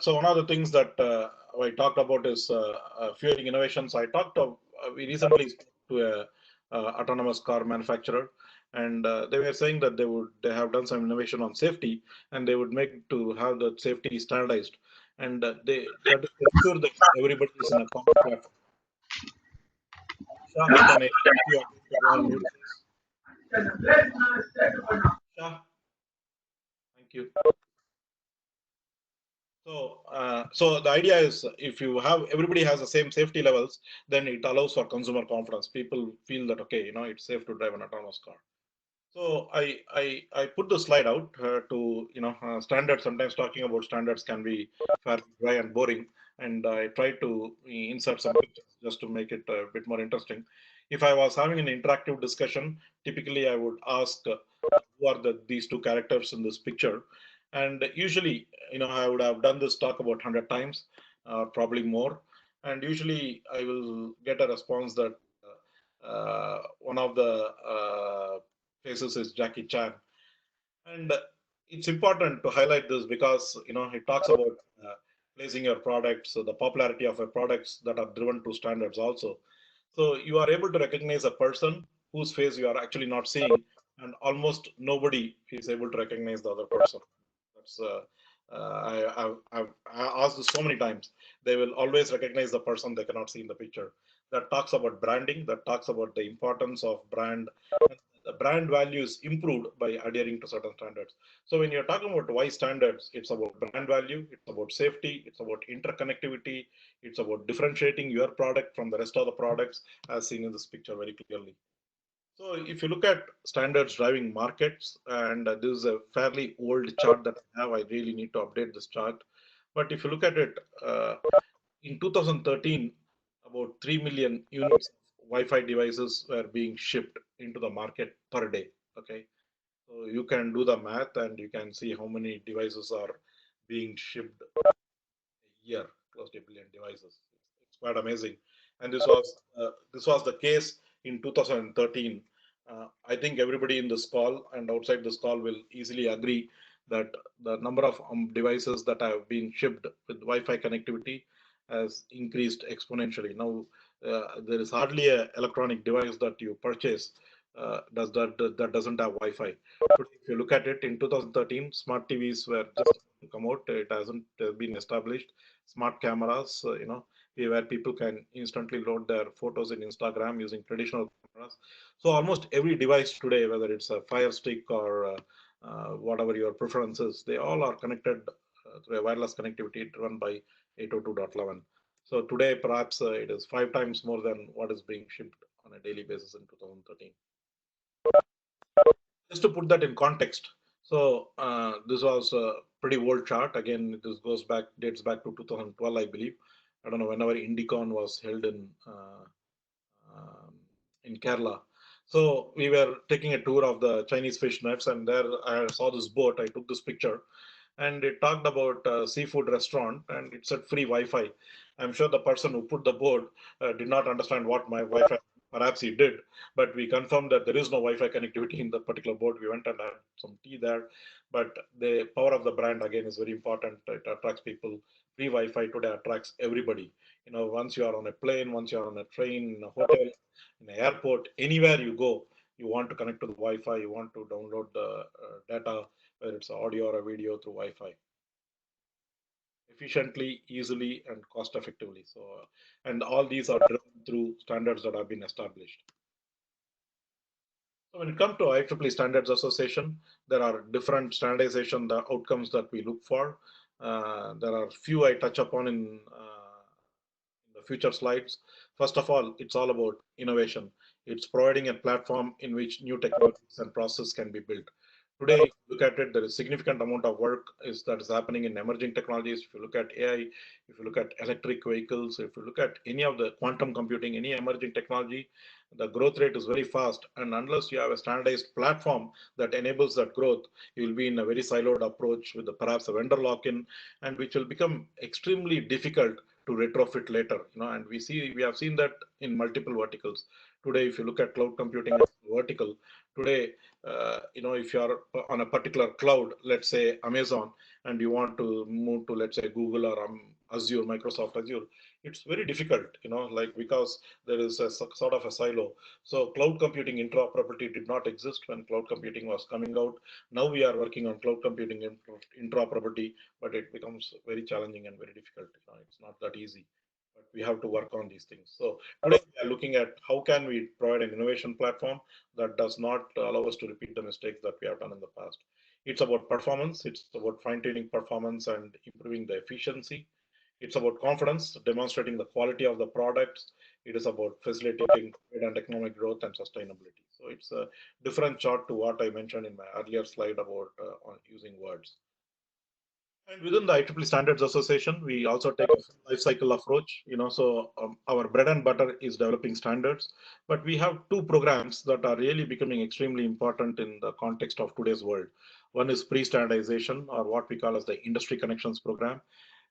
So one of the things that I talked about is fueling innovations. We recently spoke to a autonomous car manufacturer, and they were saying that they have done some innovation on safety, and they would make to have the safety standardized, and that is to ensure that everybody is in a common platform. Shah, can I ask you to go on mute, please? Shah, thank you. So the idea is if you have everybody has the same safety levels, then it allows for consumer confidence. People feel that okay, it's safe to drive an autonomous car. So I put the slide out to standards. Sometimes talking about standards can be fairly dry and boring, and I try to insert some pictures just to make it a bit more interesting. If I was having an interactive discussion, typically I would ask who are these two characters in this picture, and usually I would have done this talk about 100 times, probably more, and usually I will get a response that one of the faces is Jackie Chan. And it's important to highlight this because it talks about placing your products, so the popularity of your products that are driven to standards also. So you are able to recognize a person whose face you are actually not seeing, and almost nobody is able to recognize the other person. That's I asked this so many times. They will always recognize the person they cannot see in the picture. That talks about branding. That talks about the importance of brand. The brand value is improved by adhering to certain standards. So when you're talking about why standards, it's about brand value, it's about safety, it's about interconnectivity, it's about differentiating your product from the rest of the products, as seen in this picture very clearly. So if you look at standards driving markets, and this is a fairly old chart that I have, I really need to update this chart. But if you look at it, in 2013, about 3 million units of Wi-Fi devices were being shipped into the market per day. Okay, so you can do the math and you can see how many devices are being shipped a year, close to a billion devices. It's quite amazing. And this was the case in 2013. I think everybody in this call and outside this call will easily agree that the number of devices that have been shipped with Wi-Fi connectivity has increased exponentially. Now, there is hardly an electronic device that you purchase that doesn't have Wi-Fi. If you look at it, in 2013, smart TVs were just to come out. It hasn't been established. Smart cameras, where people can instantly load their photos in Instagram using traditional cameras. So almost every device today, whether it's a Fire Stick or whatever your preference is, they all are connected through a wireless connectivity driven by 802.11. So today, perhaps it is 5 times more than what is being shipped on a daily basis in 2013. Just to put that in context, so this was a pretty old chart. Again, this dates back to 2012, I believe. I don't know, whenever IndyCon was held in Kerala. So we were taking a tour of the Chinese fish nets, and there I saw this boat. I took this picture, and it talked about a seafood restaurant, and it said free Wi-Fi. I'm sure the person who put the board did not understand what my Wi-Fi. Perhaps he did, but we confirmed that there is no Wi-Fi connectivity in the particular board. We went and had some tea there, but the power of the brand again is very important. It attracts people. Free Wi-Fi today attracts everybody. Once you are on a plane, once you are on a train, in a hotel, in an airport, anywhere you go, you want to connect to the Wi-Fi. You want to download the data, whether it's audio or a video through Wi-Fi, efficiently, easily, and cost effectively. So, and all these are driven through standards that have been established. So when it comes to IEEE Standards Association, there are different standardization outcomes that we look for. There are few I touch upon in the future slides. First of all, it's all about innovation. It's providing a platform in which new technologies and processes can be built. Today, if you look at it, there is significant amount of work that is happening in emerging technologies. If you look at AI, if you look at electric vehicles, if you look at any of the quantum computing, any emerging technology, the growth rate is very fast. And unless you have a standardized platform that enables that growth, you will be in a very siloed approach with perhaps a vendor lock-in, and which will become extremely difficult to retrofit later. And we have seen that in multiple verticals. Today, if you look at cloud computing as a vertical, today, if you are on a particular cloud, let's say Amazon, and you want to move to, let's say, Google or Azure, Microsoft Azure, it's very difficult, like because there is a sort of a silo. So cloud computing interoperability did not exist when cloud computing was coming out. Now we are working on cloud computing interoperability, but it becomes very challenging and very difficult. It's not that easy, but we have to work on these things. So today we are looking at how can we provide an innovation platform that does not allow us to repeat the mistakes that we have done in the past. It's about performance. It's about fine-tuning performance and improving the efficiency. It's about confidence, demonstrating the quality of the products. It is about facilitating trade and economic growth and sustainability. So it's a different chart to what I mentioned in my earlier slide about on using words. And within the IEEE Standards Association, we also take a life cycle approach. Our bread and butter is developing standards, but we have two programs that are really becoming extremely important in the context of today's world. One is pre-standardization, or what we call as the Industry Connections Program.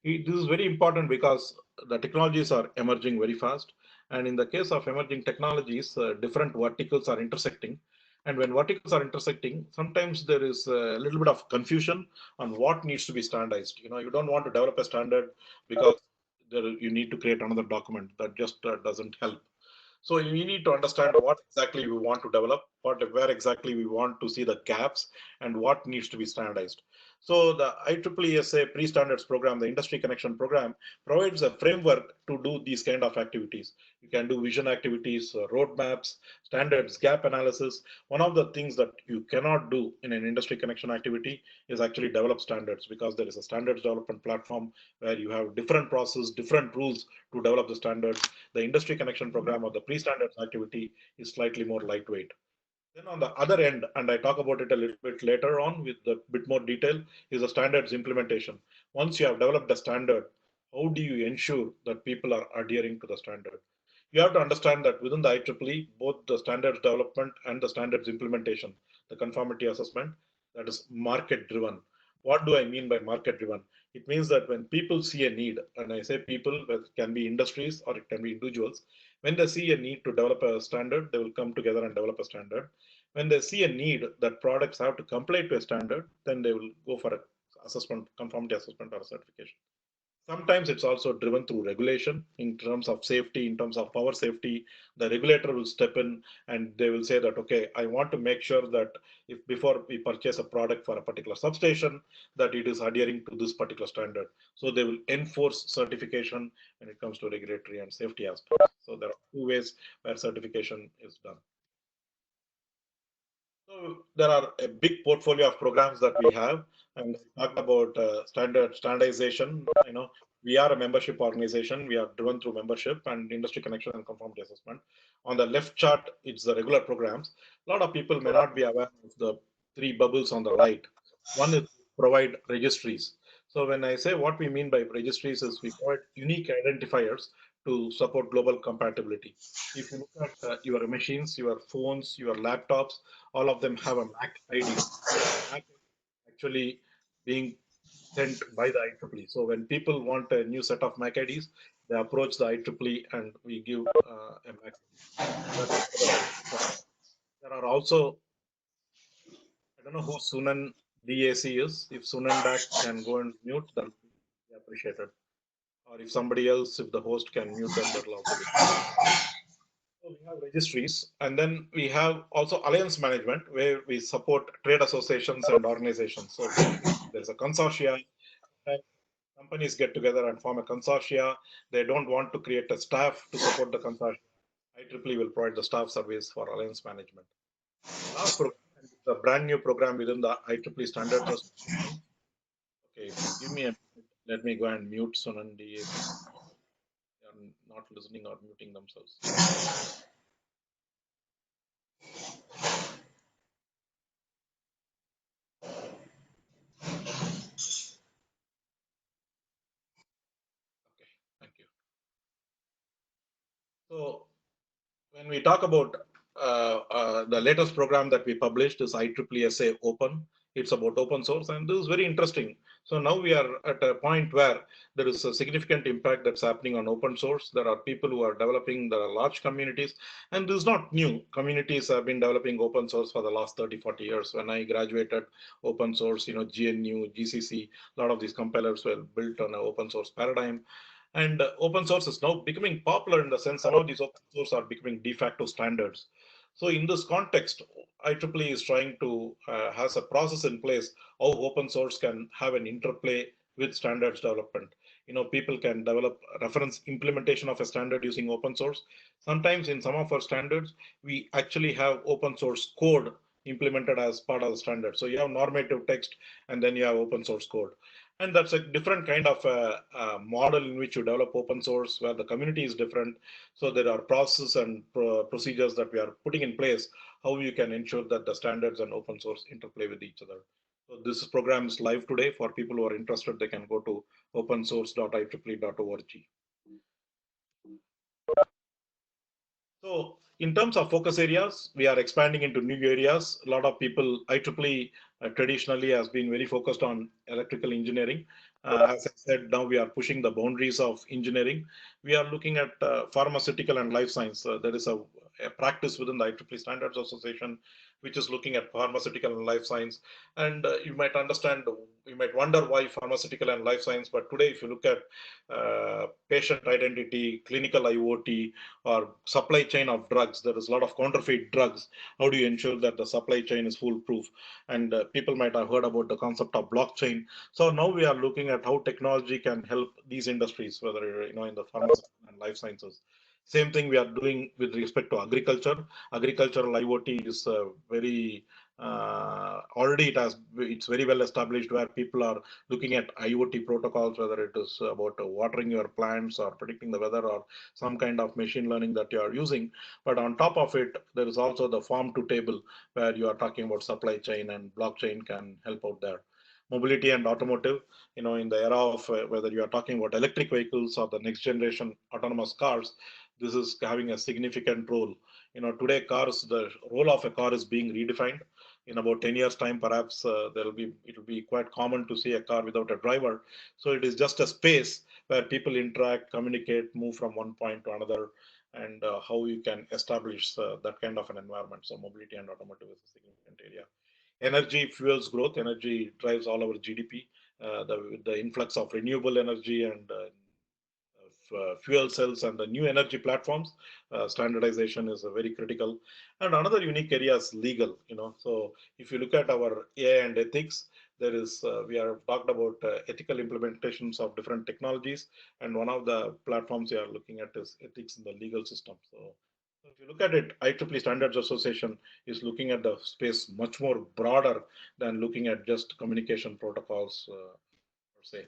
This is very important because the technologies are emerging very fast. And in the case of emerging technologies, different verticals are intersecting. And when verticals are intersecting, sometimes there is a little bit of confusion on what needs to be standardized. You don't want to develop a standard because you need to create another document that just doesn't help. So we need to understand what exactly we want to develop, where exactly we want to see the gaps, and what needs to be standardized. So the IEEE pre-standards program, the industry connection program, provides a framework to do these kind of activities. You can do vision activities, roadmaps, standards, gap analysis. One of the things that you cannot do in an industry connection activity is actually develop standards, because there is a standards development platform where you have different process, different rules to develop the standards. The industry connection program or the pre-standards activity is slightly more lightweight. Then on the other end, and I talk about it a little bit later on with a bit more detail, is the standards implementation. Once you have developed a standard, how do you ensure that people are adhering to the standard? You have to understand that within the IEEE, both the standards development and the standards implementation, the conformity assessment, that is market driven. What do I mean by market driven? It means that when people see a need, and I say people, it can be industries or it can be individuals, when they see a need to develop a standard, they will come together and develop a standard. When they see a need that products have to comply to a standard, then they will go for a assessment, conformity assessment or certification. Sometimes it's also driven through regulation in terms of safety, in terms of power safety. The regulator will step in and they will say that, okay, I want to make sure that if before we purchase a product for a particular substation, that it is adhering to this particular standard. So they will enforce certification when it comes to regulatory and safety aspects. So there are two ways where certification is done. So there are a big portfolio of programs that we have, and we talked about standardization. We are a membership organization. We are driven through membership and industry connection and conformity assessment. On the left chart, it's the regular programs. A lot of people may not be aware of the three bubbles on the right. One is provide registries. So when I say what we mean by registries is we provide unique identifiers to support global compatibility. If you look at your machines, your phones, your laptops, all of them have a MAC ID. MAC actually being sent by the IEEE. So when people want a new set of MAC IDs, they approach the IEEE and we give a MAC ID. There are also, I don't know who Sunan DAC is. If Sunan DAC can go and mute, that would be appreciated. Or if somebody else, if the host can mute them, that will also be. So we have registries, and then we have also alliance management, where we support trade associations and organizations. So there's a consortia, and companies get together and form a consortia. They don't want to create a staff to support the consortia. IEEE will provide the staff service for alliance management. The last program, and it's a brand new program within the IEEE Standards Association. Okay, if you give me a minute, let me go and mute Sunan DAC. They are not listening or muting themselves. Okay, thank you. So when we talk about the latest program that we published is IEEE SA Open. it's about open source, and this is very interesting. So now we are at a point where there is a significant impact that's happening on open source. There are people who are developing, there are large communities, and this is not new. Communities have been developing open source for the last 30, 40 years. When I graduated, open source, GNU, GCC, a lot of these compilers were built on an open source paradigm. And open source is now becoming popular in the sense some of these open source are becoming de facto standards. So in this context, IEEE is trying to has a process in place how open source can have an interplay with standards development. People can develop reference implementation of a standard using open source. Sometimes in some of our standards, we actually have open source code implemented as part of the standard. So you have normative text and then you have open source code. And that's a different kind of model in which you develop open source where the community is different. So there are processes and procedures that we are putting in place, how you can ensure that the standards and open source interplay with each other. So this program is live today. For people who are interested, they can go to opensource.ieee.org. So in terms of focus areas, we are expanding into new areas. A lot of people, IEEE traditionally has been very focused on electrical engineering. As I said, now we are pushing the boundaries of engineering. We are looking at pharmaceutical and life science. There is a practice within the IEEE Standards Association, which is looking at pharmaceutical and life science. And you might wonder why pharmaceutical and life science, but today, if you look at patient identity, clinical IoT, or supply chain of drugs, there is a lot of counterfeit drugs. How do you ensure that the supply chain is foolproof? And people might have heard about the concept of blockchain. So now we are looking at how technology can help these industries, whether in the pharmaceutical and life sciences. Same thing we are doing with respect to agriculture. Agricultural IoT is very already it's very well established where people are looking at IoT protocols, whether it is about watering your plants or predicting the weather or some kind of machine learning that you are using. But on top of it, there is also the farm to table where you are talking about supply chain, and blockchain can help out there. Mobility and automotive, in the era of whether you are talking about electric vehicles or the next generation autonomous cars, this is having a significant role. Today the role of a car is being redefined. In about 10 years time, perhaps it will be quite common to see a car without a driver. So it is just a space where people interact, communicate, move from one point to another, and how you can establish that kind of an environment. So mobility and automotive is a significant area. Energy fuels growth. Energy drives all our GDP. The influx of renewable energy and fuel cells and the new energy platforms, standardization is very critical. And another unique area is legal. So if you look at our AI and ethics, there is we are talked about ethical implementations of different technologies, and one of the platforms we are looking at is ethics in the legal system. So if you look at it, IEEE Standards Association is looking at the space much more broader than looking at just communication protocols per se.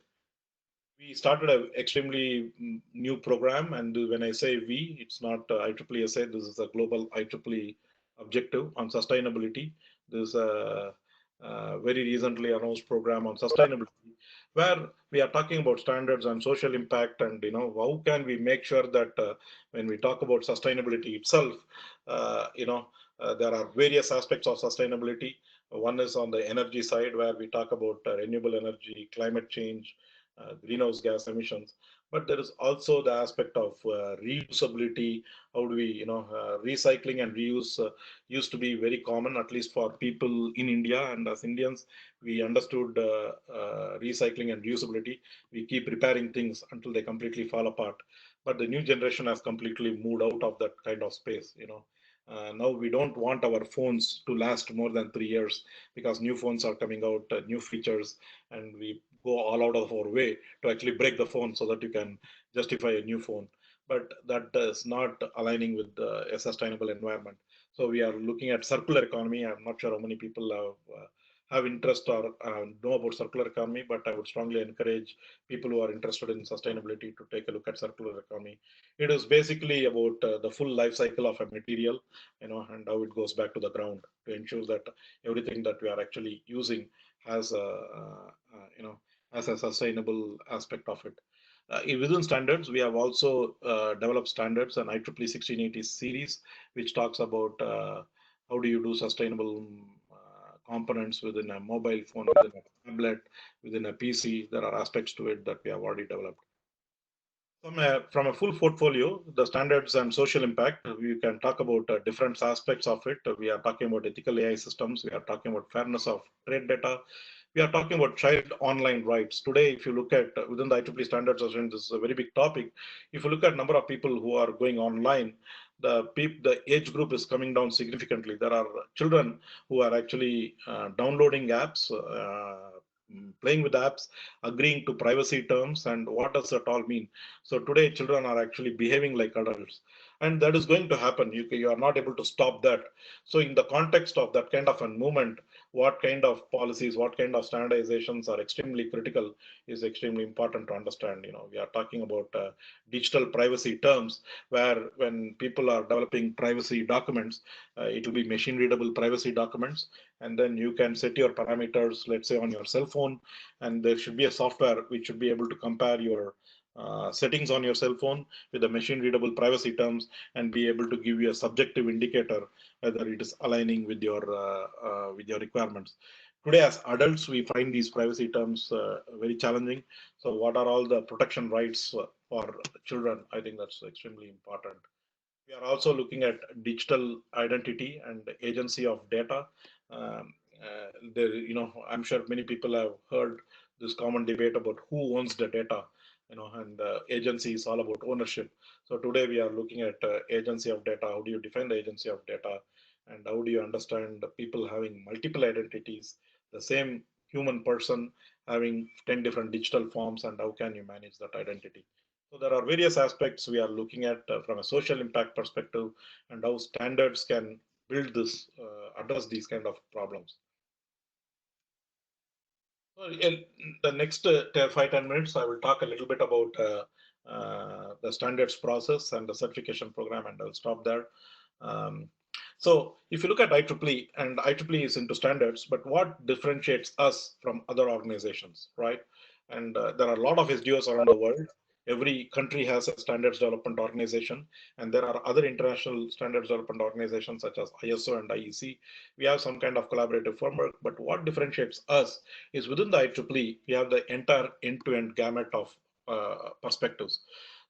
We started an extremely new program, and when I say we, it's not IEEE SA. This is a global IEEE objective on sustainability. This is a very recently announced program on sustainability, where we are talking about standards and social impact, and how can we make sure that when we talk about sustainability itself, there are various aspects of sustainability. One is on the energy side, where we talk about renewable energy, climate change, greenhouse gas emissions. But there is also the aspect of reusability. How do we, recycling and reuse used to be very common, at least for people in India. And as Indians, we understood recycling and reusability. We keep repairing things until they completely fall apart. But the new generation has completely moved out of that kind of space. Now we don't want our phones to last more than 3 years because new phones are coming out, new features, and we go all out of our way to actually break the phone so that you can justify a new phone. But that is not aligning with a sustainable environment. So we are looking at circular economy. I'm not sure how many people have interest or know about circular economy, but I would strongly encourage people who are interested in sustainability to take a look at circular economy. It is basically about the full life cycle of a material, and how it goes back to the ground to ensure that everything that we are actually using has a sustainable aspect of it. Within standards, we have also developed standards and IEEE 1680 series, which talks about how do you do sustainable components within a mobile phone, within a tablet, within a PC. There are aspects to it that we have already developed. From a full portfolio, the standards and social impact, we can talk about different aspects of it. We are talking about ethical AI systems. We are talking about fairness of trade data. We are talking about child online rights. Today, if you look at within the IEEE standards, this is a very big topic. If you look at number of people who are going online, the age group is coming down significantly. There are children who are actually downloading apps, playing with apps, agreeing to privacy terms, and what does that all mean? So today, children are actually behaving like adults, and that is going to happen. You are not able to stop that. So in the context of that kind of a movement, what kind of policies, what kind of standardizations are extremely critical is extremely important to understand. We are talking about digital privacy terms, where when people are developing privacy documents, it will be machine readable privacy documents, and then you can set your parameters, let's say on your cell phone, and there should be a software which should be able to compare your settings on your cell phone with the machine readable privacy terms and be able to give you a subjective indicator whether it is aligning with your requirements. Today, as adults, we find these privacy terms very challenging. So what are all the protection rights for children? I think that's extremely important. We are also looking at digital identity and agency of data. I'm sure many people have heard this common debate about who owns the data, and agency is all about ownership. So today we are looking at agency of data. How do you define the agency of data? And how do you understand the people having multiple identities, the same human person having 10 different digital forms, and how can you manage that identity? So there are various aspects we are looking at from a social impact perspective, and how standards can build this, address these kind of problems. So in the next 5-10 minutes, I will talk a little bit about the standards process and the certification program, and I'll stop there. Um, so if you look at IEEE, and IEEE is into standards, but what differentiates us from other organizations, right? And there are a lot of SDOs around the world. Every country has a standards development organization, and there are other international standards development organizations such as ISO and IEC. We have some kind of collaborative framework, but what differentiates us is within the IEEE, we have the entire end-to-end gamut of perspectives.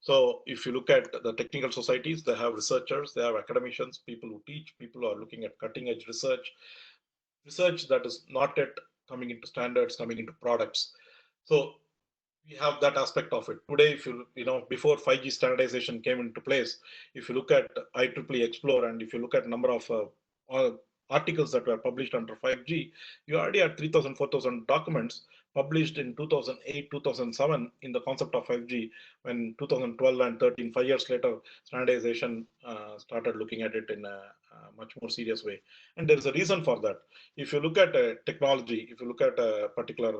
So if you look at the technical societies, they have researchers, they have academicians, people who teach, people who are looking at cutting edge research that is not yet coming into standards, coming into products. So we have that aspect of it. Today, if before 5G standardization came into place, if you look at IEEE Explore, and if you look at number of articles that were published under 5G, you already had 3,000, 4,000 documents published in 2008, 2007 in the concept of 5G. When 2012 and 13, 5 years later, standardization started looking at it in a much more serious way. And there is a reason for that. If you look at technology, if you look at a particular,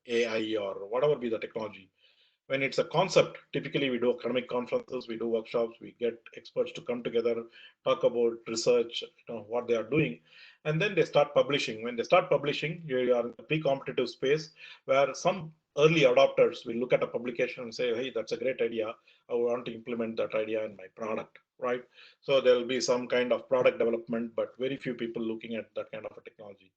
AI or whatever be the technology, when it's a concept, typically we do academic conferences, we do workshops, we get experts to come together, talk about research, what they are doing, and then they start publishing. When they start publishing, you are in a pre-competitive space where some early adopters will look at a publication and say, hey, that's a great idea. I want to implement that idea in my product, right? So there will be some kind of product development, but very few people looking at that kind of a technology.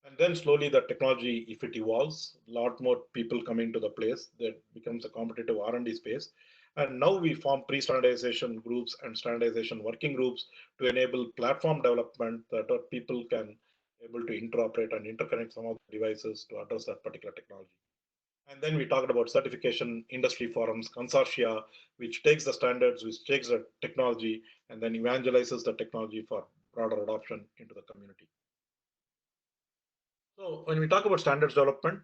And then slowly the technology, if it evolves, a lot more people come into the place, that becomes a competitive R&D space. And now we form pre-standardization groups and standardization working groups to enable platform development that people can able to interoperate and interconnect some of the devices to address that particular technology. And then we talked about certification industry forums, consortia, which takes the standards, which takes the technology, and then evangelizes the technology for broader adoption into the community. So when we talk about standards development,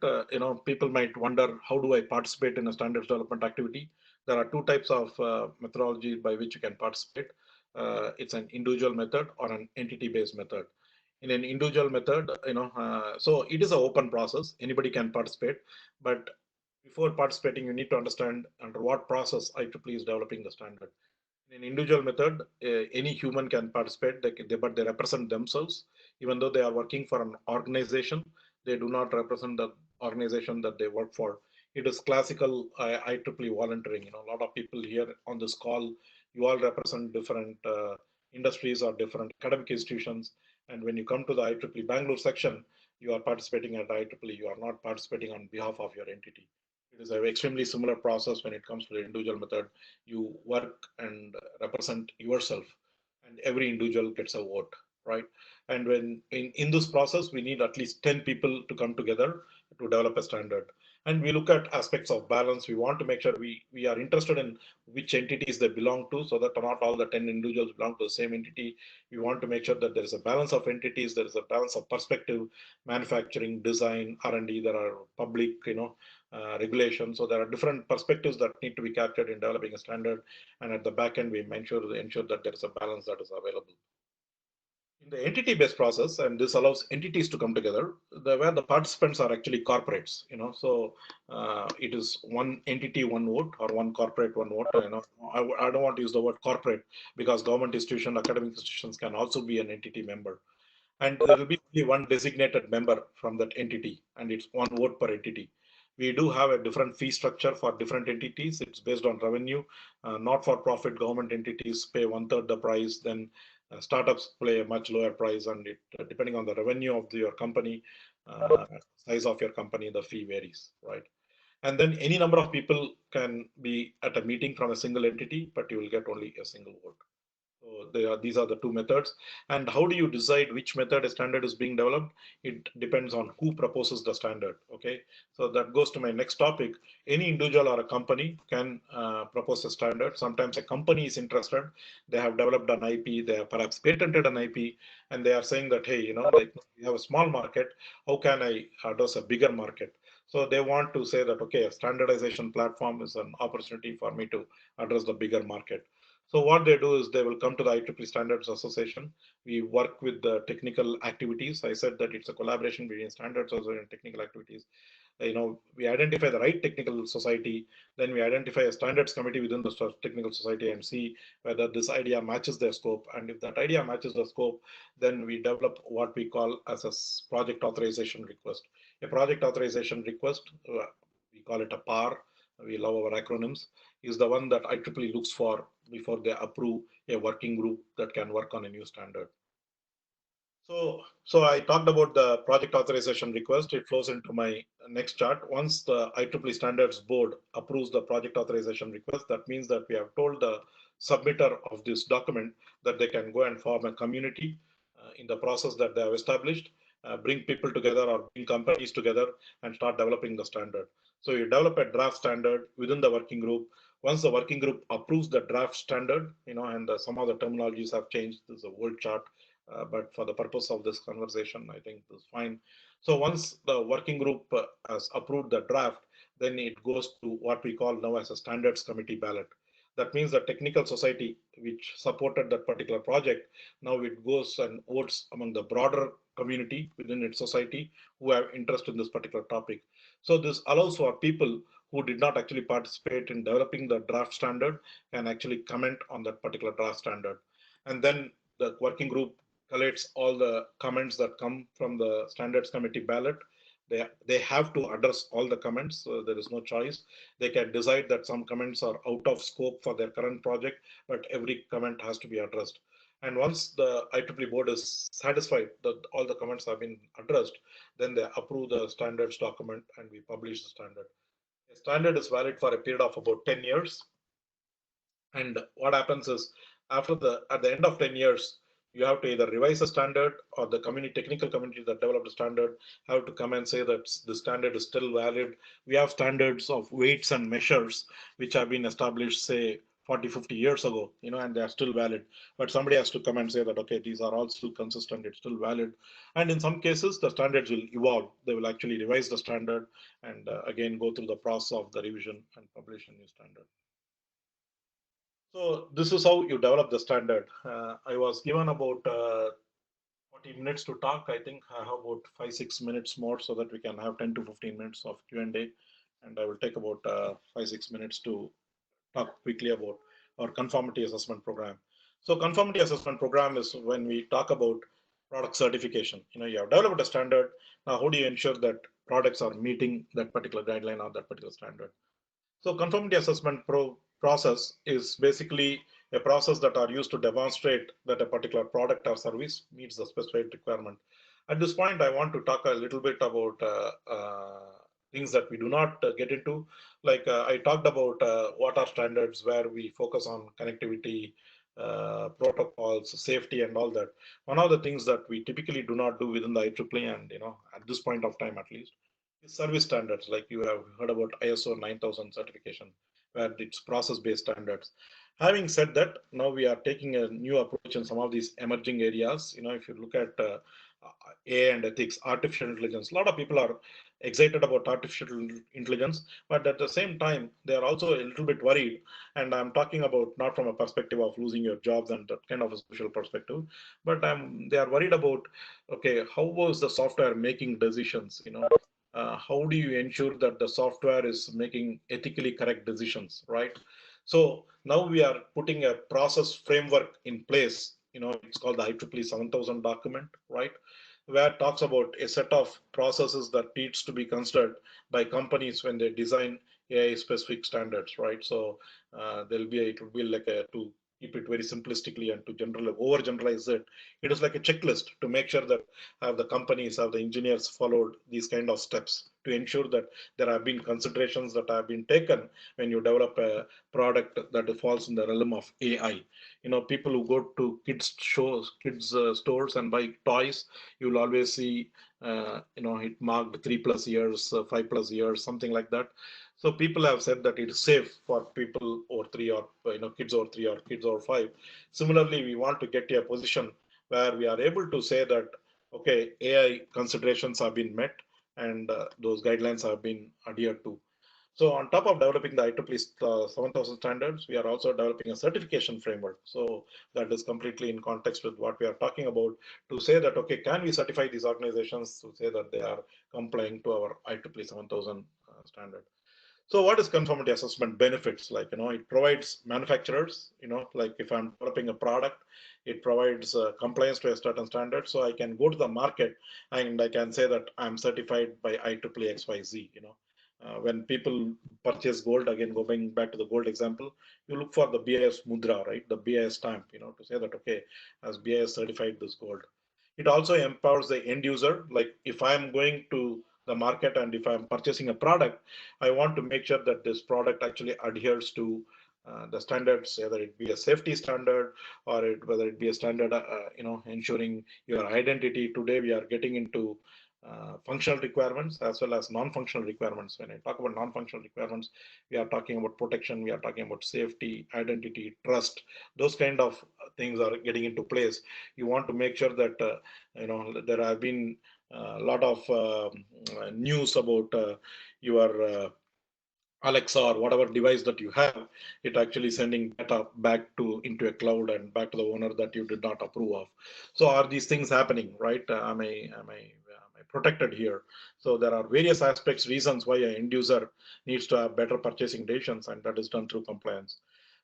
people might wonder, how do I participate in a standards development activity? There are two types of methodology by which you can participate. It's an individual method or an entity-based method. In an individual method, so it is an open process. Anybody can participate, but before participating, you need to understand under what process IEEE is developing the standard. In an individual method, any human can participate, but they represent themselves. Even though they are working for an organization, they do not represent the organization that they work for. It is classical IEEE volunteering. A lot of people here on this call, you all represent different industries or different academic institutions, And when you come to the IEEE Bangalore section, you are participating at IEEE. You are not participating on behalf of your entity. It is an extremely similar process when it comes to the individual method. You work and represent yourself, and every individual gets a vote, right? And when in this process, we need at least 10 people to come together to develop a standard. And we look at aspects of balance. We want to make sure we are interested in which entities they belong to, so that not all the 10 individuals belong to the same entity. We want to make sure that there is a balance of entities, there is a balance of perspective, manufacturing, design, R&D, there are public, regulations. So there are different perspectives that need to be captured in developing a standard. And at the back end, we ensure that there is a balance that is available. In the entity-based process, and this allows entities to come together, where the participants are actually corporates, so it is one entity, one vote, or one corporate, one vote. I don't want to use the word corporate because government institutions, academic institutions can also be an entity member. And there will be only one designated member from that entity, and it's one vote per entity. We do have a different fee structure for different entities. It's based on revenue. Not-for-profit government entities pay one-third the price, then startups pay a much lower price, and it, depending on the revenue of your company, size of your company, the fee varies, right? And then any number of people can be at a meeting from a single entity, but you will get only a single vote. So these are the two methods. And how do you decide which method a standard is being developed? It depends on who proposes the standard. Okay, so that goes to my next topic. Any individual or a company can propose a standard. Sometimes a company is interested. They have developed an IP. They have perhaps patented an IP, and they are saying that, hey, like we have a small market. How can I address a bigger market? So they want to say that, okay, a standardization platform is an opportunity for me to address the bigger market. So what they do is they will come to the IEEE Standards Association. We work with the technical activities. I said that it's a collaboration between standards association and technical activities. We identify the right technical society, then we identify a standards committee within the technical society and see whether this idea matches their scope. And if that idea matches the scope, then we develop what we call as a project authorization request. A project authorization request, we call it a PAR. We love our acronyms, is the one that IEEE looks for before they approve a working group that can work on a new standard. So I talked about the project authorization request. It flows into my next chart. Once the IEEE Standards Board approves the project authorization request, that means that we have told the submitter of this document that they can go and form a community in the process that they have established, bring people together or bring companies together and start developing the standard. So you develop a draft standard within the working group. Once the working group approves the draft standard, and some of the terminologies have changed. This is a world chart. But for the purpose of this conversation, I think this is fine. So once the working group has approved the draft, then it goes to what we call now as a standards committee ballot. That means the technical society which supported that particular project, now it goes and votes among the broader community within its society who have interest in this particular topic. So this allows for people who did not actually participate in developing the draft standard can actually comment on that particular draft standard. And then the working group collates all the comments that come from the standards committee ballot. They have to address all the comments. So there is no choice. They can decide that some comments are out of scope for their current project, but every comment has to be addressed. And once the IEEE board is satisfied that all the comments have been addressed, then they approve the standards document and we publish the standard. A standard is valid for a period of about 10 years. And what happens is at the end of 10 years, you have to either revise the standard or the technical community that developed the standard have to come and say that the standard is still valid. We have standards of weights and measures which have been established, say 40, 50 years ago, and they are still valid. But somebody has to come and say that, okay, these are all still consistent, it's still valid. And in some cases, the standards will evolve. They will actually revise the standard and again go through the process of the revision and publish a new standard. So this is how you develop the standard. I was given about 40 minutes to talk. I think I have about 5-6 minutes more so that we can have 10 to 15 minutes of Q&A. And I will take about 5-6 minutes to talk quickly about our conformity assessment program. So conformity assessment program is when we talk about product certification. You have developed a standard. Now, how do you ensure that products are meeting that particular guideline or that particular standard? So conformity assessment process is basically a process that are used to demonstrate that a particular product or service meets the specified requirement. At this point, I want to talk a little bit about things that we do not get into. Like I talked about what are standards where we focus on connectivity, protocols, safety, and all that. One of the things that we typically do not do within the IEEE, and at this point of time at least, is service standards. Like you have heard about ISO 9000 certification, where it's process-based standards. Having said that, now we are taking a new approach in some of these emerging areas. If you look at AI and ethics, artificial intelligence, a lot of people are excited about artificial intelligence, but at the same time, they are also a little bit worried. And I'm talking about not from a perspective of losing your jobs and that kind of a social perspective, but they are worried about, okay, how was the software making decisions? How do you ensure that the software is making ethically correct decisions, right? So now we are putting a process framework in place. It's called the IEEE 7000 document, right? Where it talks about a set of processes that needs to be considered by companies when they design AI specific standards, right? So it will be like to keep it very simplistically and to over generalize it. It is like a checklist to make sure that have the companies, have the engineers followed these kind of steps to ensure that there have been considerations that have been taken when you develop a product that falls in the realm of AI. People who go to kids stores and buy toys, you will always see, it marked 3+ years, 5+ years, something like that. So people have said that it is safe for people over three, or kids over 3 or kids over 5. Similarly, we want to get to a position where we are able to say that, okay, AI considerations have been met and those guidelines have been adhered to. So on top of developing the IEEE 7000 standards, we are also developing a certification framework. So that is completely in context with what we are talking about, to say that, okay, can we certify these organizations to say that they are complying to our IEEE 7000 standard? So what is conformity assessment benefits? Like, it provides manufacturers, like if I'm developing a product, it provides compliance to a certain standard. So I can go to the market and I can say that I'm certified by IEEE XYZ. When people purchase gold, again, going back to the gold example, you look for the BIS mudra, right? The BIS stamp, to say that, okay, as BIS certified this gold. It also empowers the end user. Like if I'm going to the market and if I'm purchasing a product, I want to make sure that this product actually adheres to the standards, whether it be a safety standard or whether it be a standard, ensuring your identity. Today we are getting into functional requirements as well as non-functional requirements. When I talk about non-functional requirements, we are talking about protection, we are talking about safety, identity, trust. Those kind of things are getting into place. You want to make sure that there have been a lot of news about your Alexa or whatever device that you have, it actually sending data back to into a cloud and back to the owner that you did not approve of. So are these things happening, right? Am I protected here? So there are various aspects, reasons why an end user needs to have better purchasing decisions, and that is done through compliance.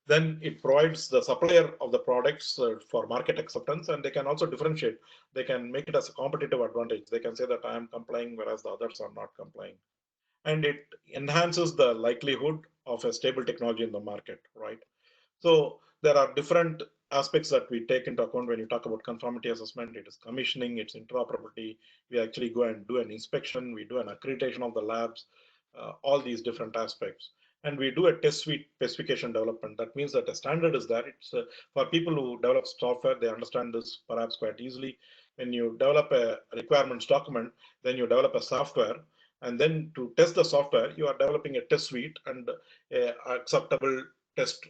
Then it provides the supplier of the products for market acceptance, and they can also differentiate. They can make it as a competitive advantage. They can say that I am complying, whereas the others are not complying, and it enhances the likelihood of a stable technology in the market, right? So there are different aspects that we take into account when you talk about conformity assessment. It is commissioning, it's interoperability. We actually go and do an inspection, we do an accreditation of the labs, all these different aspects. And we do a test suite specification development. That means that a standard is there. It's for people who develop software, they understand this perhaps quite easily. When you develop a requirements document, then you develop a software, and then to test the software, you are developing a test suite and acceptable test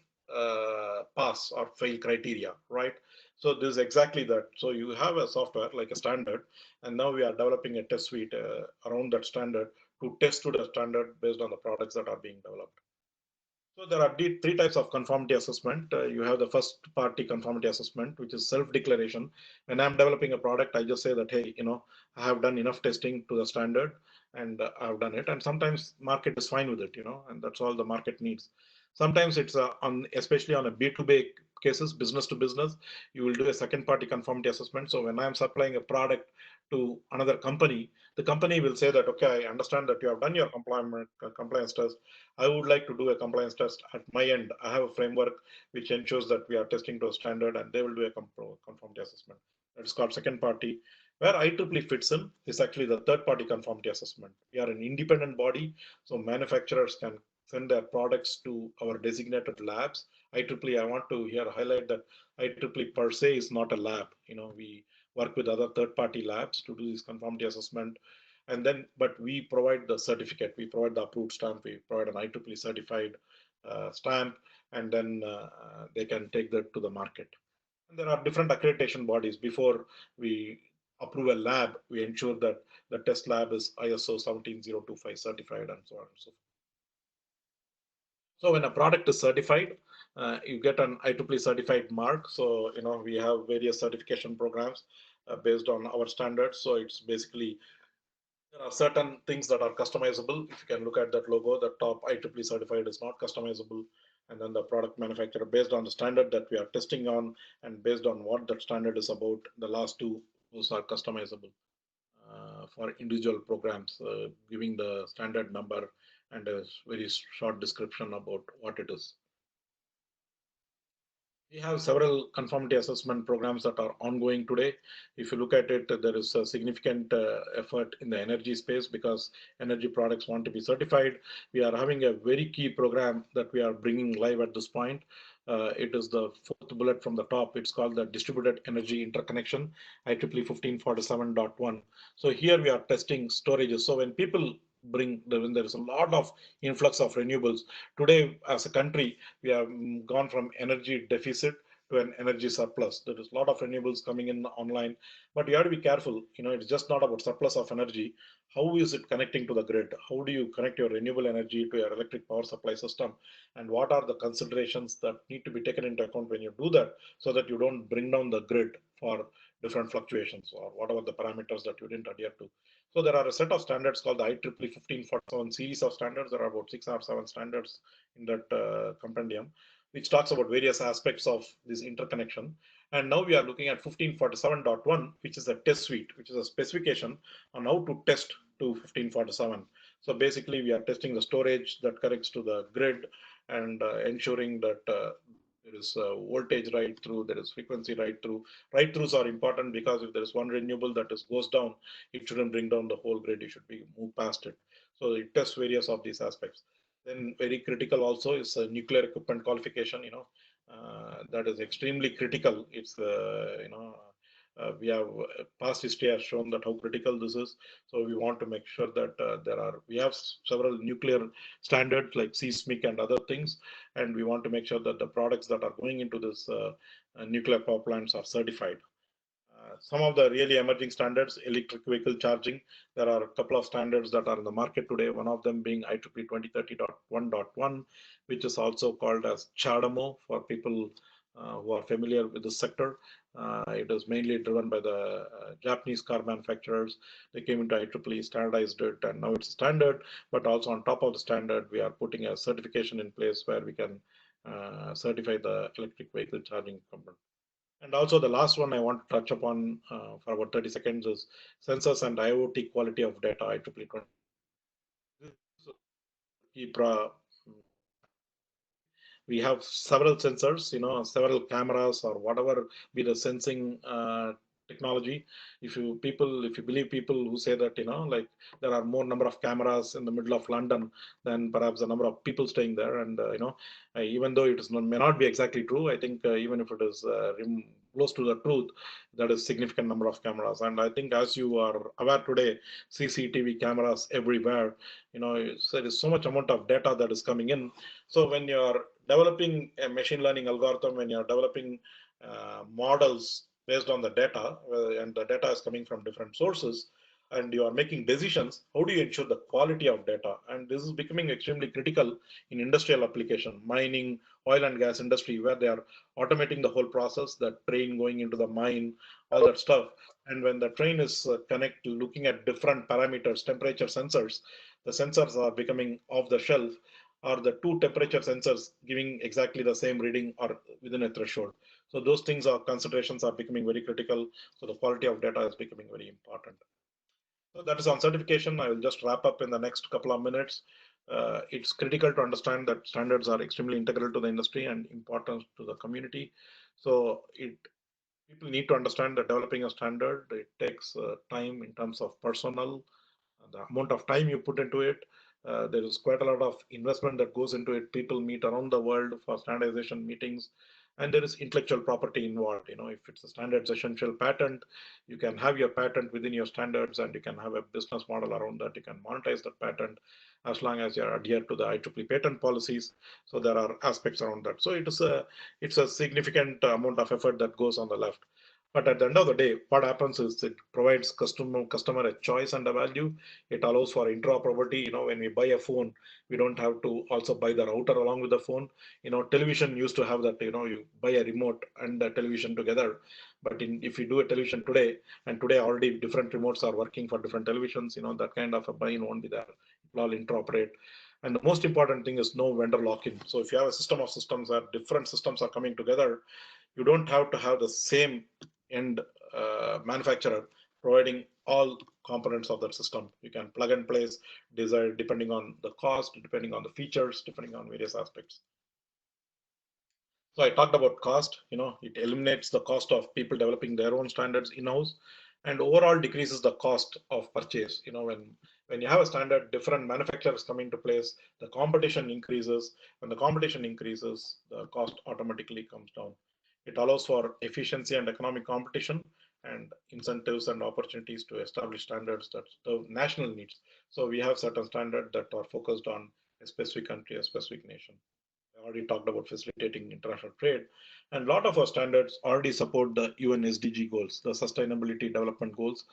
pass or fail criteria, right? So this is exactly that. So you have a software like a standard, and now we are developing a test suite around that standard to test to the standard based on the products that are being developed. So there are three types of conformity assessment. You have the first party conformity assessment, which is self-declaration. When I'm developing a product, I just say that, hey, I have done enough testing to the standard and I've done it. And sometimes market is fine with it, and that's all the market needs. Sometimes it's especially on a B2B cases, business to business, you will do a second party conformity assessment. So when I'm supplying a product to another company, the company will say that, okay, I understand that you have done your compliance test. I would like to do a compliance test at my end. I have a framework which ensures that we are testing to a standard, and they will do a conformity assessment. That is called second party. Where IEEE fits in is actually the third party conformity assessment. We are an independent body, so manufacturers can send their products to our designated labs. IEEE, I want to here highlight that IEEE per se is not a lab. We work with other third-party labs to do this conformity assessment. And then, but we provide the certificate, we provide the approved stamp, we provide an IEEE certified stamp, and then they can take that to the market. And there are different accreditation bodies. Before we approve a lab, we ensure that the test lab is ISO 17025 certified and so on and so forth. So when a product is certified, you get an IEEE certified mark. So, we have various certification programs based on our standards. So it's basically, there are certain things that are customizable. If you can look at that logo, the top IEEE certified is not customizable. And then the product manufacturer, based on the standard that we are testing on, and based on what that standard is about, the last two, those are customizable for individual programs, giving the standard number and a very short description about what it is. We have several conformity assessment programs that are ongoing today. If you look at it, there is a significant effort in the energy space because energy products want to be certified. We are having a very key program that we are bringing live at this point. It is the fourth bullet from the top. It's called the Distributed Energy Interconnection, IEEE 1547.1. So here we are testing storages. So when people when there is a lot of influx of renewables, today as a country, we have gone from energy deficit to an energy surplus. There is a lot of renewables coming in online, but you have to be careful. It's just not about surplus of energy. How is it connecting to the grid? How do you connect your renewable energy to your electric power supply system? And what are the considerations that need to be taken into account when you do that, so that you don't bring down the grid for different fluctuations or whatever the parameters that you didn't adhere to. So there are a set of standards called the IEEE 1547 series of standards. There are about 6 or 7 standards in that compendium, which talks about various aspects of this interconnection. And now we are looking at 1547.1, which is a test suite, which is a specification on how to test to 1547. So basically, we are testing the storage that connects to the grid and ensuring that there is voltage right through, there is frequency right through. Right throughs are important because if there is one renewable that goes down, it shouldn't bring down the whole grid. It should be move past it. So it tests various of these aspects. Then very critical also is nuclear equipment qualification. That is extremely critical. It's we have past history has shown that how critical this is. So we want to make sure that we have several nuclear standards like seismic and other things, and we want to make sure that the products that are going into this nuclear power plants are certified. Some of the really emerging standards, electric vehicle charging, there are a couple of standards that are in the market today, one of them being IEEE 2030.1.1, which is also called as CHAdeMO for people who are familiar with the sector. It is mainly driven by the Japanese car manufacturers. They came into IEEE, standardized it, and now it's standard, but also on top of the standard, we are putting a certification in place where we can certify the electric vehicle charging component. And also the last one I want to touch upon for about 30 seconds is sensors and IoT quality of data, IEEE 20. We have several sensors, several cameras or whatever be the sensing technology. If you believe people who say that, like there are more number of cameras in the middle of London than perhaps the number of people staying there. And, even though may not be exactly true, I think even if it is close to the truth, that is significant number of cameras. And I think as you are aware today, CCTV cameras everywhere, so there is so much amount of data that is coming in. So when you're developing a machine learning algorithm, when you're developing models based on the data, and the data is coming from different sources, and you are making decisions, how do you ensure the quality of data? And this is becoming extremely critical in industrial application, mining, oil and gas industry, where they are automating the whole process, the train going into the mine, all that stuff. And when the train is looking at different parameters, temperature sensors, the sensors are becoming off the shelf. or the two temperature sensors giving exactly the same reading or within a threshold. So those things are considerations are becoming very critical. So the quality of data is becoming very important. So that is on certification. I will just wrap up in the next couple of minutes. It's critical to understand that standards are extremely integral to the industry and important to the community. So people need to understand that developing a standard, it takes time in terms of personnel, the amount of time you put into it. There is quite a lot of investment that goes into it. People meet around the world for standardization meetings, and there is intellectual property involved. If it's a standards essential patent, you can have your patent within your standards, and you can have a business model around that. You can monetize that patent as long as you adhere to the IEEE patent policies. So there are aspects around that. So it's a significant amount of effort that goes on the left. But at the end of the day, what happens is it provides customer a choice and a value. It allows for interoperability. When we buy a phone, we don't have to also buy the router along with the phone. Television used to have that, you buy a remote and the television together. But if you do a television today, and today already different remotes are working for different televisions, that kind of a buy-in won't be there. It will all interoperate. And the most important thing is no vendor lock-in. So if you have a system of systems where different systems are coming together, you don't have to have the same end manufacturer providing all components of that system. You can plug and place, design depending on the cost, depending on the features, depending on various aspects. So I talked about cost. It eliminates the cost of people developing their own standards in-house, and overall decreases the cost of purchase. When you have a standard, different manufacturers come into place, the competition increases. When the competition increases, the cost automatically comes down. It allows for efficiency and economic competition, and incentives and opportunities to establish standards that serve national needs. So we have certain standards that are focused on a specific country, a specific nation. I already talked about facilitating international trade, and a lot of our standards already support the UN SDG goals, the Sustainability Development Goals.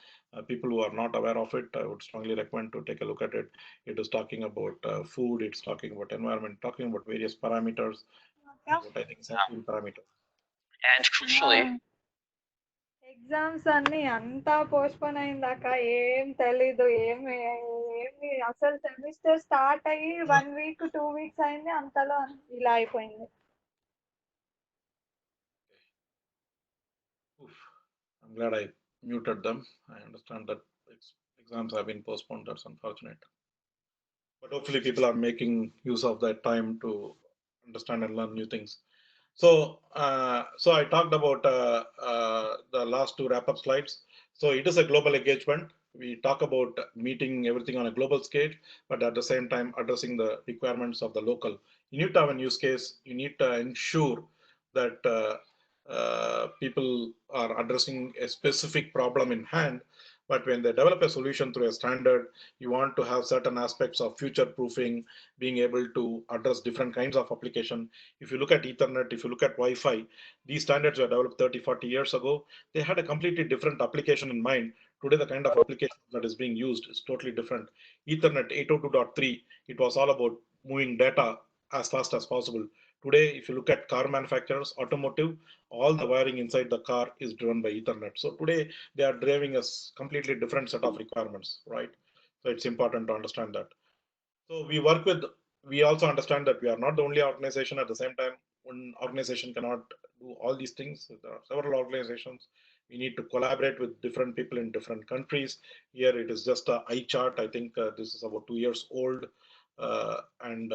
People who are not aware of it, I would strongly recommend to take a look at it. It is talking about food, it's talking about environment, talking about various parameters, about I think 17 parameters. And crucially, exams అన్ని అంతా postpone అయిందాక ఏం తెలీదు, ఏమి అసలు semester start అయ్యి 1 week 2 weeks అయింది, అంతలో ఇలా అయిపోయింది. Oof. I'm glad I muted them. I understand that exams have been postponed. That's unfortunate. But hopefully people are making use of that time to understand and learn new things. So I talked about the last two wrap-up slides. So it is a global engagement. We talk about meeting everything on a global scale, but at the same time addressing the requirements of the local. You need to have a use case. You need to ensure that people are addressing a specific problem in hand. But when they develop a solution through a standard, you want to have certain aspects of future proofing, being able to address different kinds of application. If you look at Ethernet, if you look at Wi-Fi, these standards were developed 30, 40 years ago. They had a completely different application in mind. Today, the kind of application that is being used is totally different. Ethernet 802.3, it was all about moving data as fast as possible. Today, if you look at car manufacturers, automotive, all the wiring inside the car is driven by Ethernet. So today, they are driving a completely different set of requirements, right? So it's important to understand that. So we also understand that we are not the only organization. At the same time, one organization cannot do all these things. There are several organizations. We need to collaborate with different people in different countries. Here it is just a eye chart. I think this is about 2 years old. And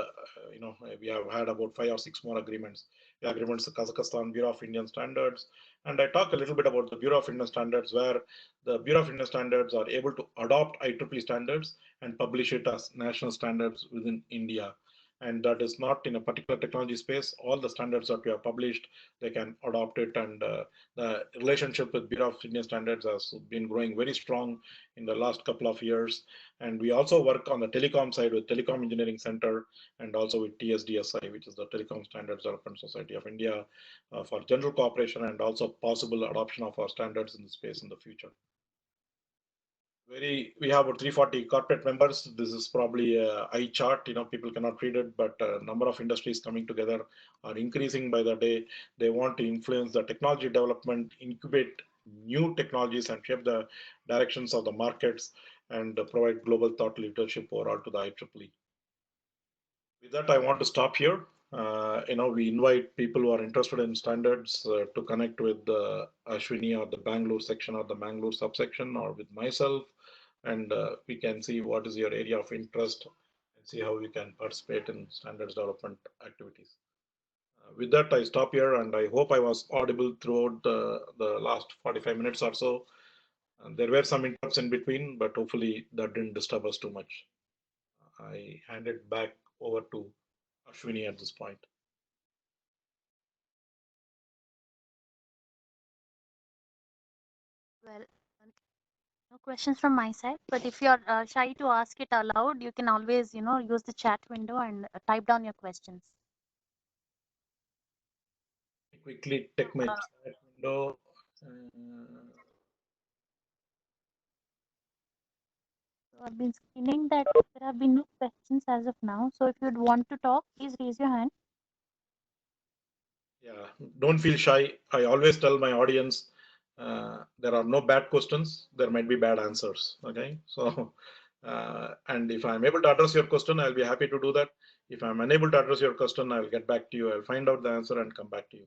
we have had about 5 or 6 more agreements. The agreements, the Kazakhstan Bureau of Indian Standards. And I talk a little bit about the Bureau of Indian Standards, where the Bureau of Indian Standards are able to adopt IEEE standards and publish it as national standards within India. And that is not in a particular technology space. All the standards that we have published, they can adopt it. And the relationship with Bureau of Indian Standards has been growing very strong in the last couple of years. And we also work on the telecom side with Telecom Engineering Center, and also with TSDSI, which is the Telecom Standards Development Society of India, for general cooperation and also possible adoption of our standards in the space in the future. We have about 340 corporate members. This is probably a eye chart. People cannot read it, but number of industries coming together are increasing by the day. They want to influence the technology development, incubate new technologies, and shape the directions of the markets, and provide global thought leadership overall to the IEEE. With that, I want to stop here. We invite people who are interested in standards to connect with Ashwini or the Bangalore section or the Bangalore subsection or with myself, and we can see what is your area of interest and see how we can participate in standards development activities. With that, I stop here, and I hope I was audible throughout the last 45 minutes or so. And there were some interrupts in between, but hopefully that didn't disturb us too much. I hand it back over to Ashwini at this point. Well, no questions from my side, but if you're shy to ask it aloud, you can always, use the chat window and type down your questions. Quickly check my chat window. So I've been screening that there have been no questions as of now. So if you'd want to talk, please raise your hand. Yeah, don't feel shy. I always tell my audience there are no bad questions. There might be bad answers. Okay, so and if I'm able to address your question, I'll be happy to do that. If I'm unable to address your question, I'll get back to you. I'll find out the answer and come back to you.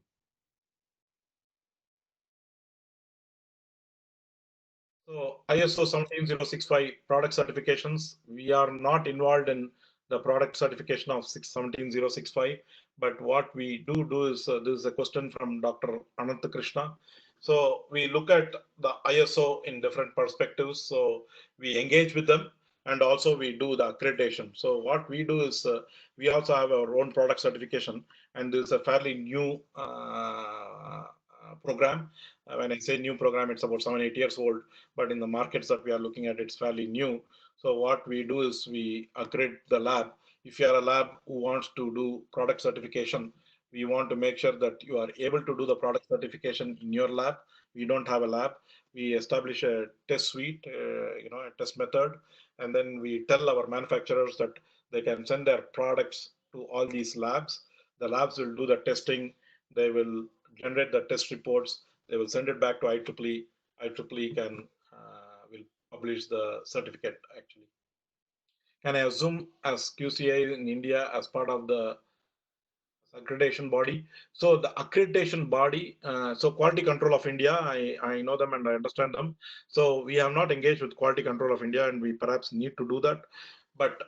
So ISO 17065 product certifications, we are not involved in the product certification of 17065, but what we do is, this is a question from Dr. Anant Krishna. So we look at the ISO in different perspectives. So we engage with them and also we do the accreditation. So what we do is we also have our own product certification, and this is a fairly new program. When I say new program, it's about 7-8 years old, but in the markets that we are looking at, it's fairly new. So what we do is we accredit the lab. If you are a lab who wants to do product certification, we want to make sure that you are able to do the product certification in your lab. We don't have a lab. We establish a test suite, a test method, and then we tell our manufacturers that they can send their products to all these labs. The labs will do the testing. They will generate the test reports. They will send it back to IEEE. IEEE will publish the certificate actually. Can I assume as QCI in India as part of the accreditation body? So the accreditation body, so Quality Control of India, I know them and I understand them. So we have not engaged with Quality Control of India, and we perhaps need to do that. But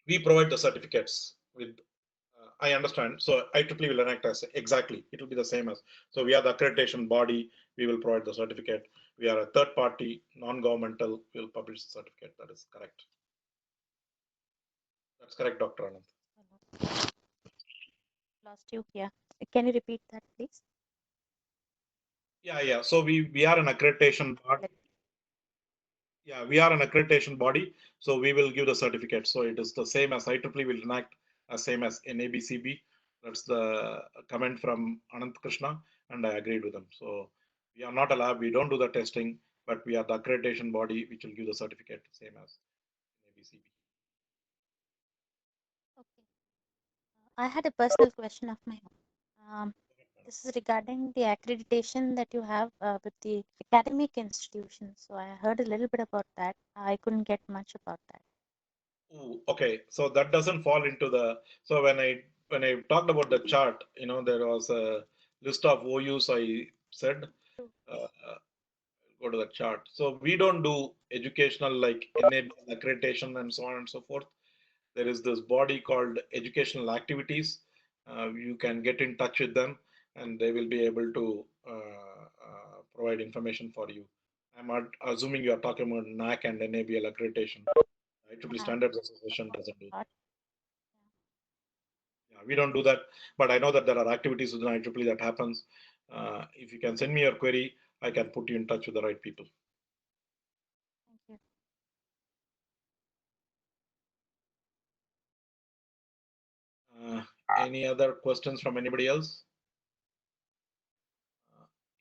we provide the certificates with I understand. So IEEE will enact as exactly. It will be the same as. So we are the accreditation body. We will provide the certificate. We are a third party, non-governmental. We will publish the certificate. That is correct. That's correct, Dr. Anand. Lost you. Yeah. Can you repeat that, please? Yeah. So we are an accreditation body. Yeah, we are an accreditation body. So we will give the certificate. So it is the same as IEEE will enact, as same as NABCB. That's the comment from Anant Krishna, and I agreed with them. So we are not a lab. We don't do the testing, but we are the accreditation body which will give the certificate, same as NABCB. Okay. I had a personal question of my own. This is regarding the accreditation that you have with the academic institutions. So I heard a little bit about that. I couldn't get much about that. Ooh, okay, so that doesn't fall into the. So when I talked about the chart, there was a list of OUs I said. Uh, Go to the chart. So we don't do educational like enable accreditation and so on and so forth. There is this body called educational activities. You can get in touch with them and they will be able to provide information for you. I'm assuming you are talking about NAC and NABL accreditation. IEEE Standards Association doesn't do that. Yeah, we don't do that, but I know that there are activities within IEEE that happens. If you can send me your query, I can put you in touch with the right people. Thank you. Any other questions from anybody else?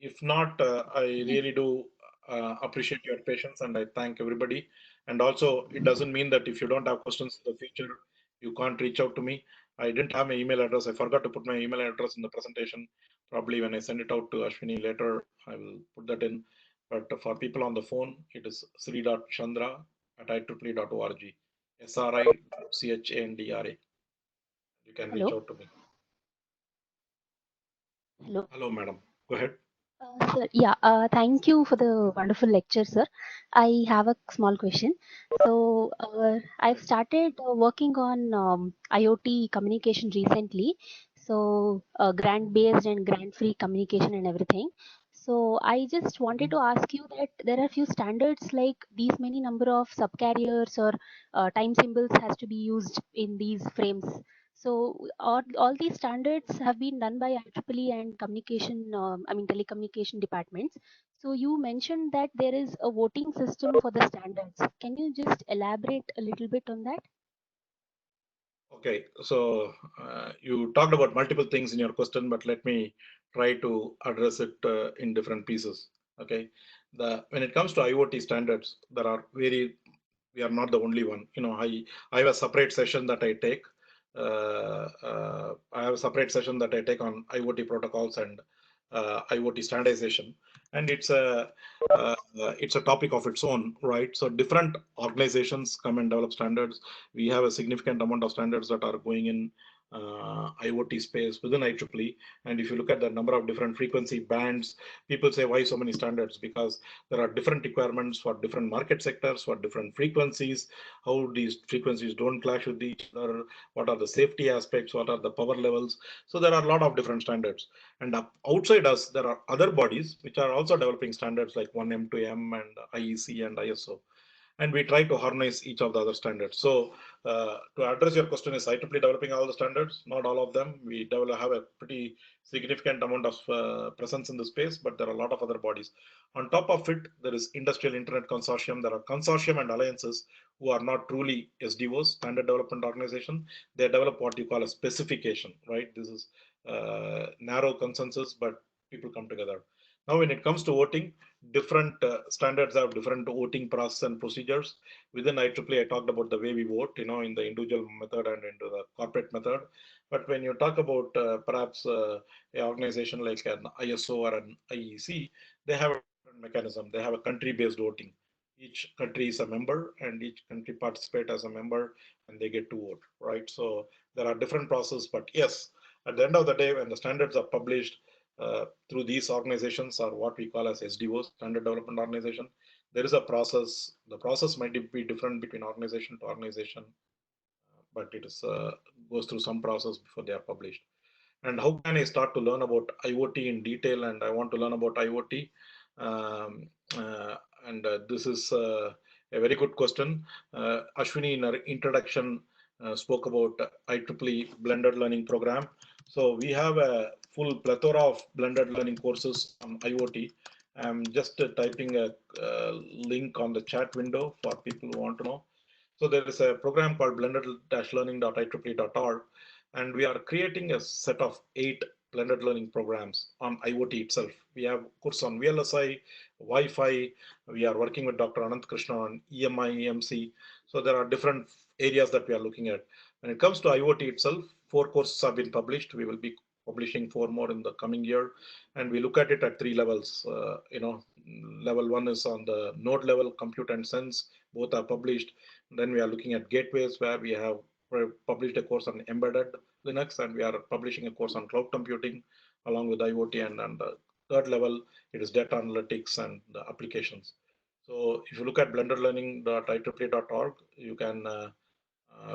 If not, I really do appreciate your patience and I thank everybody. And also, it doesn't mean that if you don't have questions in the future, you can't reach out to me. I didn't have my email address. I forgot to put my email address in the presentation. Probably when I send it out to Ashwini later, I will put that in. But for people on the phone, it is sri.chandra@ieee.org. SRI.CHANDRA. You can Hello. reach out to me. Hello. Hello, madam. Go ahead. Sir, yeah, thank you for the wonderful lecture, sir. I have a small question. So, I've started working on IoT communication recently. So, grant-based and grant-free communication and everything. So, I just wanted to ask you that there are few standards like these many number of subcarriers or time symbols has to be used in these frames. So all these standards have been done by IEEE and communication, telecommunication departments. So you mentioned that there is a voting system for the standards. Can you just elaborate a little bit on that? Okay, so you talked about multiple things in your question, but let me try to address it in different pieces. Okay, when it comes to IoT standards, we are not the only one. I have a separate session that I take. I have a separate session that I take on IoT protocols and IoT standardization, and it's a topic of its own, right? So different organizations come and develop standards. We have a significant amount of standards that are going in IoT space within IEEE. And if you look at the number of different frequency bands, people say, why so many standards? Because there are different requirements for different market sectors, for different frequencies, how these frequencies don't clash with each other, what are the safety aspects, what are the power levels. So there are a lot of different standards. And outside us, there are other bodies which are also developing standards like 1M2M and IEC and ISO, and we try to harness each of the other standards. So to address your question, is IEEE developing all the standards? Not all of them. We have a pretty significant amount of presence in the space, but there are a lot of other bodies. On top of it, there is Industrial Internet Consortium. There are consortium and alliances who are not truly SDOs, Standard Development Organization. They develop what you call a specification, right? This is narrow consensus, but people come together. Now, when it comes to voting, different standards have different voting process and procedures. Within IEEE, I talked about the way we vote, in the individual method and into the corporate method. But when you talk about perhaps an organization like an ISO or an IEC, they have a different mechanism. They have a country-based voting. Each country is a member, and each country participate as a member, and they get to vote, right? So there are different processes, but yes, at the end of the day, when the standards are published through these organizations, or what we call as SDOs, Standard Development Organization, there is a process. The process might be different between organization to organization, but it is goes through some process before they are published. And how can I start to learn about IoT in detail? And I want to learn about IoT. Um, and this is a very good question. Ashwini, in her introduction, spoke about IEEE blended learning program. So we have a full plethora of blended learning courses on IoT. I'm just typing a link on the chat window for people who want to know. So there is a program called blended-learning.IEEE.org, and we are creating a set of 8 blended learning programs on IoT itself. We have course on VLSI, Wi-Fi. We are working with Dr. Anant Krishna on EMI, EMC. So there are different areas that we are looking at. When it comes to IoT itself, 4 courses have been published. We will be publishing 4 more in the coming year, and we look at it at 3 levels. Level 1 is on the node level, compute and sense. Both are published. Then we are looking at gateways, where we have published a course on embedded Linux, and we are publishing a course on cloud computing along with IoT. And the third level, it is data analytics and the applications. So if you look at blenderlearning.IEEE.org, you can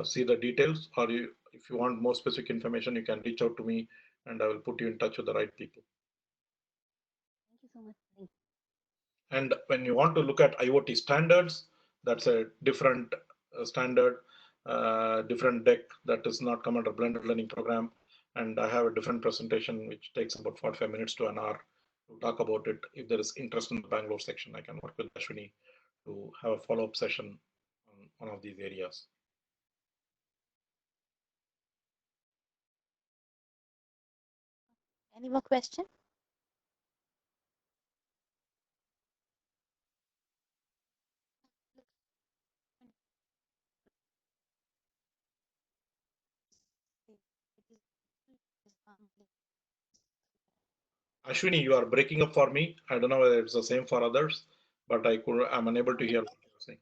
see the details, or if you want more specific information, you can reach out to me and I will put you in touch with the right people. Thank you so much. And when you want to look at IoT standards, that's a different standard, different deck that is not come under blended learning program. And I have a different presentation which takes about 45 minutes to an hour to talk about it. If there is interest in the Bangalore section, I can work with Ashwini to have a follow-up session on one of these areas. Any more question? Ashwini, you are breaking up for me. I don't know whether it's the same for others, but I'm unable to hear what you're saying.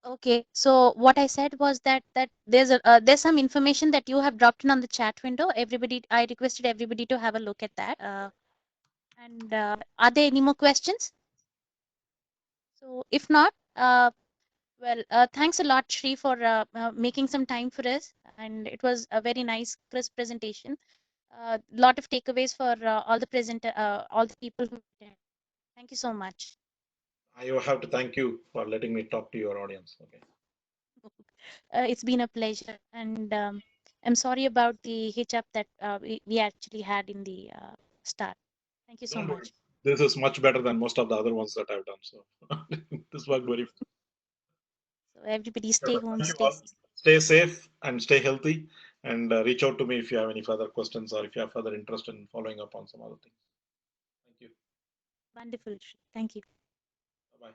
Okay, so what I said was that there's some information that you have dropped in on the chat window. I requested everybody to have a look at that. And are there any more questions? So if not, thanks a lot, Shri, for making some time for us. And it was a very nice, crisp presentation. Lot of takeaways for all the people who attended. Thank you so much. I have to thank you for letting me talk to your audience. Okay. It's been a pleasure, and I'm sorry about the hitch-up that we actually had in the start. Thank you so Don't worry. much. This is much better than most of the other ones that I've done. So this worked very well. So everybody Sure, stay but home, thank you stay all. safe. Stay safe and stay healthy. And reach out to me if you have any further questions or if you have further interest in following up on some other things. Thank you. Wonderful. Shri. Thank you. Bye bye.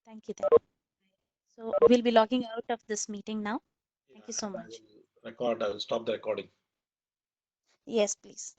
Thank you. So we'll be logging out of this meeting now. Thank you so I much. will record. I will stop the recording. Yes, please.